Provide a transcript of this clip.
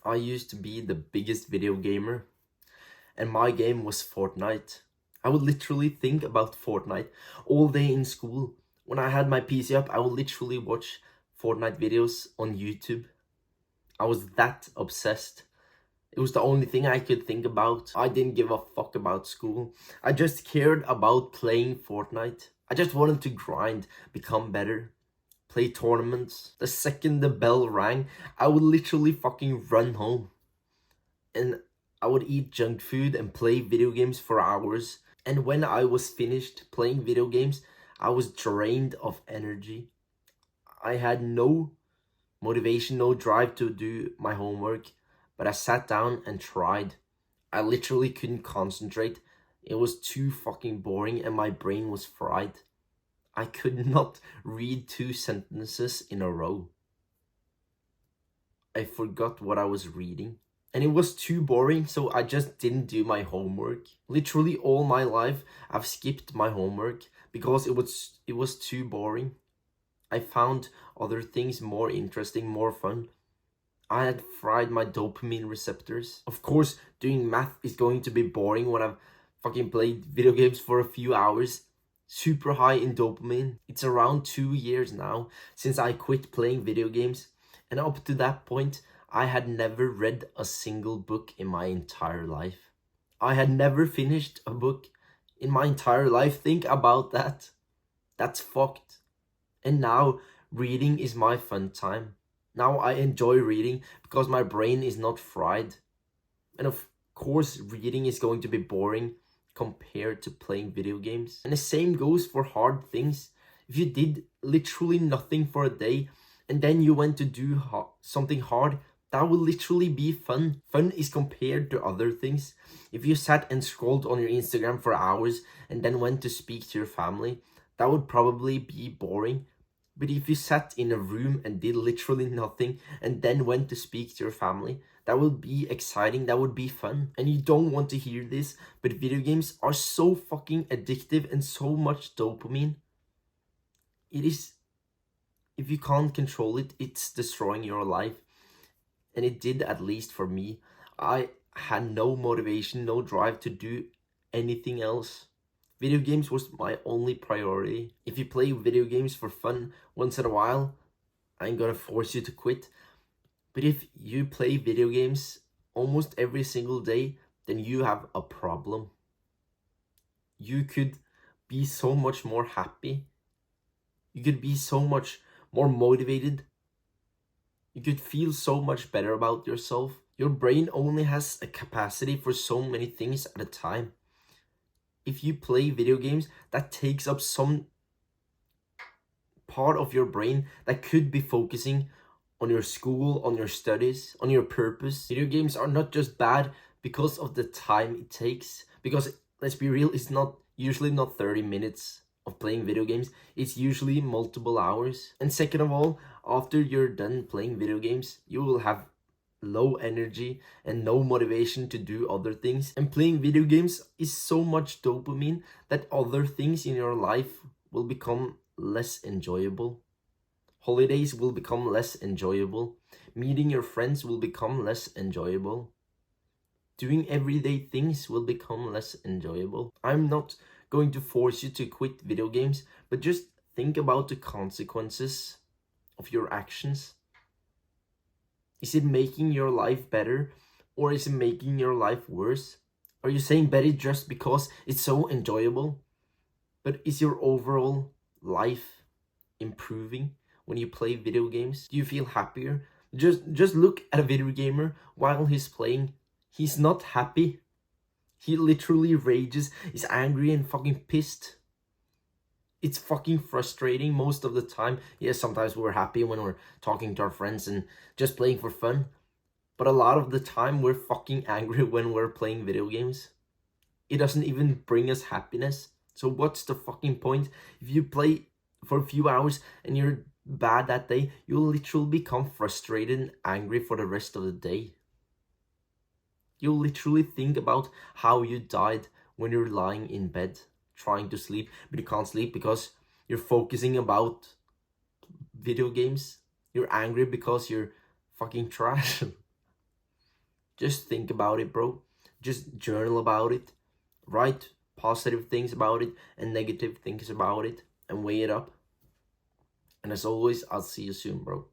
I used to be the biggest video gamer, and my game was Fortnite. I would literally think about Fortnite all day in school. When I had my PC up, I would literally watch Fortnite videos on YouTube. I was that obsessed. It was the only thing I could think about. I didn't give a fuck about school. I just cared about playing Fortnite. I just wanted to grind, become better, play tournaments. The second the bell rang, I would literally fucking run home. And I would eat junk food and play video games for hours. And when I was finished playing video games, I was drained of energy. I had no motivation, no drive to do my homework, but I sat down and tried. I literally couldn't concentrate. It was too fucking boring and my brain was fried. I could not read two sentences in a row. I forgot what I was reading. And it was too boring, so I just didn't do my homework. Literally all my life, I've skipped my homework because it was too boring. I found other things more interesting, more fun. I had fried my dopamine receptors. Of course, doing math is going to be boring when I've fucking played video games for a few hours. Super high in dopamine. It's around 2 years now since I quit playing video games. And up to that point, I had never read a single book in my entire life. I had never finished a book in my entire life. Think about that. That's fucked. And now, reading is my fun time. Now I enjoy reading because my brain is not fried. And of course, reading is going to be boring compared to playing video games. And the same goes for hard things. If you did literally nothing for a day and then you went to do something hard, that will literally be fun. Fun is compared to other things. If you sat and scrolled on your Instagram for hours and then went to speak to your family, that would probably be boring. But if you sat in a room and did literally nothing and then went to speak to your family, that would be exciting, that would be fun. And you don't want to hear this, but video games are so fucking addictive and so much dopamine. It is, if you can't control it, it's destroying your life. And it did, at least for me. I had no motivation, no drive to do anything else. Video games was my only priority. If you play video games for fun once in a while, I ain't gonna force you to quit. But if you play video games almost every single day, then you have a problem. You could be so much more happy. You could be so much more motivated. You could feel so much better about yourself. Your brain only has a capacity for so many things at a time. If you play video games, that takes up some part of your brain that could be focusing on your school, on your studies, on your purpose. Video games are not just bad because of the time it takes. Because let's be real, it's not usually not 30 minutes of playing video games. It's usually multiple hours. And second of all, after you're done playing video games, you will have low energy and no motivation to do other things. And playing video games is so much dopamine that other things in your life will become less enjoyable. Holidays will become less enjoyable. Meeting your friends will become less enjoyable. Doing everyday things will become less enjoyable. I'm not going to force you to quit video games, but just think about the consequences of your actions. Is it making your life better, or is it making your life worse? Are you saying better just because it's so enjoyable? But is your overall life improving when you play video games? Do you feel happier? Just look at a video gamer while he's playing. He's not happy. He literally rages, is angry and fucking pissed. It's fucking frustrating most of the time. Yes, sometimes we're happy when we're talking to our friends and just playing for fun. But a lot of the time we're fucking angry when we're playing video games. It doesn't even bring us happiness. So what's the fucking point? If you play for a few hours and you're bad that day, you'll literally become frustrated and angry for the rest of the day. You'll literally think about how you died when you're lying in bed trying to sleep, but you can't sleep because you're focusing about video games. You're angry because you're fucking trash. Just think about it, bro. Just journal about it. Write positive things about it and negative things about it and weigh it up. And as always, I'll see you soon, bro.